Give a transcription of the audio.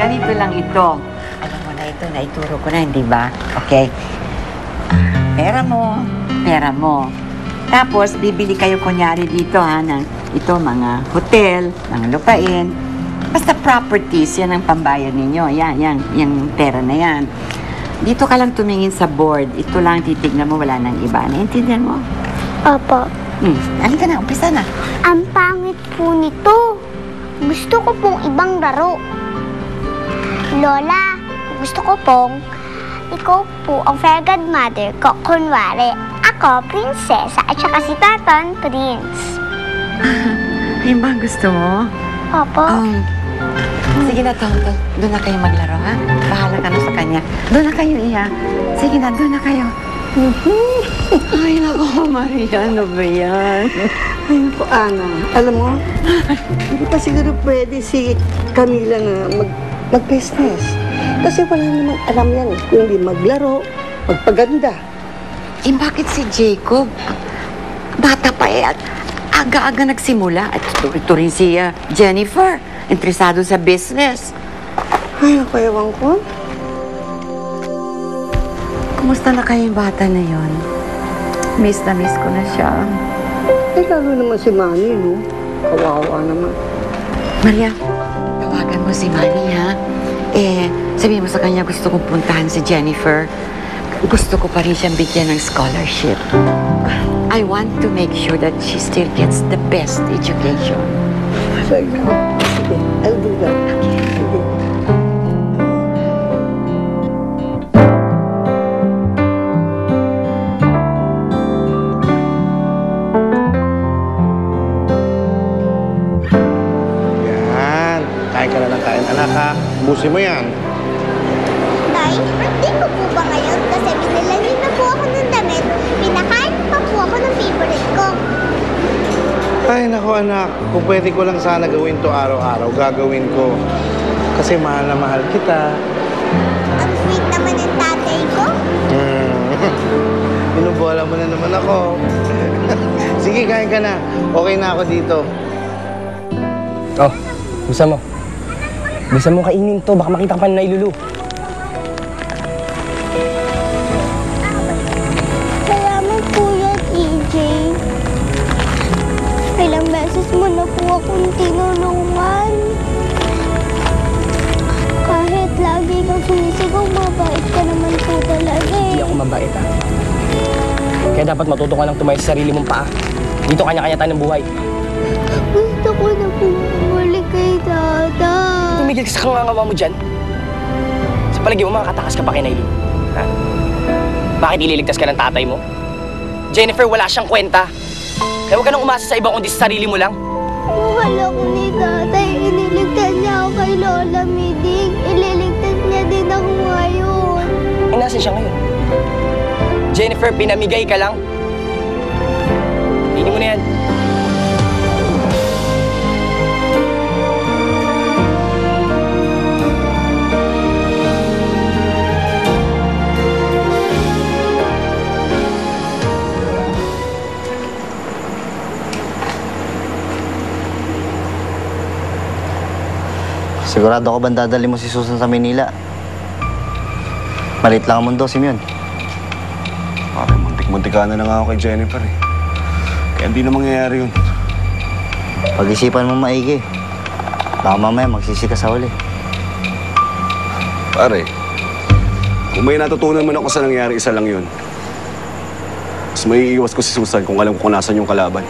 ganito lang ito. Alam mo na ito, naituro ko na, hindi ba? Okay. Pera mo. Tapos, bibili kayo kunyari dito, ha, ng ito, mga hotel, mga lupain. Basta properties, yan ang pambayad ninyo. Yung pera na yan. Dito ka lang tumingin sa board. Ito lang titignan mo, wala nang iba. Naintindihan mo? Opo. Halika na, umpisa na. Ang pangit po nito. Gusto ko pong ibang laro. Lola, gusto ko pong ikaw po ang fairy godmother ko. Kunwari, ako, prinsesa, at saka si Tatan, prince. Ayun ba ang gusto mo? Opo. Sige na, Tom. Doon na kayo maglaro, ha? Bahala ka na sa kanya. Doon na kayo, Iya. Sige na, doon na kayo. Ay, naku, Maria, ano ba yan? Ay, naku, Ana. Alam mo, hindi pa siguro pwede si Camila na mag-business. Kasi wala namang alam yan kung hindi maglaro, magpaganda. Eh, bakit si Jacob? Bata pa eh. At aga-aga nagsimula. At ito rin si Jennifer. Interesado sa business. Ay, naku, ewan ko. Kumusta na kayo yung bata na yon? Miss na miss ko na siya. Eh, lalo naman si Manny, no? Kawawa naman. Maria, tawagan mo si Manny, ha? Sabihin mo sa kanya gusto kong puntahan si Jennifer. Gusto ko pa rin siyang bigyan ng scholarship. I want to make sure that she still gets the best education. Sige, I'll do that. Okay. Sige. Yan. Kain ka na ng kain, anak, ha? Busin mo yan. Tay, birthday ko po ba ngayon? Kasi binilhan na po ako ng damit. Pinakain pa po ako ng favorite ko. Ay, naku, anak. Kung pwede ko lang sana gawin to araw-araw, gagawin ko. Kasi mahal na mahal kita. Ang sweet naman ng tatay ko. Binubola mo na naman ako. Sige, kain ka na. Okay na ako dito. Oh, bisa mo. Bisa mo kainin to, baka makita ka pa na nailulu. Salamat po yan, EJ. Ilang beses mo na po akong tinulungan. Kahit lagi kang sumisigaw, mabait ka naman po talaga eh. Hindi ako mabait, ha? Kaya dapat matuto ka lang tumayo sa sarili mong paa. Dito kanya-kanya tayo ng buhay. Gusto ko na po bumalik kay Tata. Tumigil ka sa kangangawa mo dyan. Sa palagi mo, makakatakas ka pa kay Nailu. Ha? Bakit ililigtas ka ng tatay mo? Jennifer, wala siyang kwenta. Kaya huwag ka nang umasa sa ibang kundi sa sarili mo lang. Mahal ako ni Tatay. Iniligtas niya ako kay Lola Miding. Ililigtas niya din ako ngayon. Eh, nasan siya ngayon? Jennifer, pinamigay ka lang. Hindi mo na yan. Sigurado ko bang dadali mo si Susan sa Manila? Malit lang ang mundo, Simeon. Pare, muntik-muntikana na nga ako kay Jennifer, eh. Kaya hindi na mangyayari yun. Pag-isipan mo maigi. Baka mamaya magsisi ka sa huli. Pare, kung may natutunan man ako sa nangyari, isa lang yun. Mas may iiwas ko si Susan kung alam ko kung nasan yung kalaban.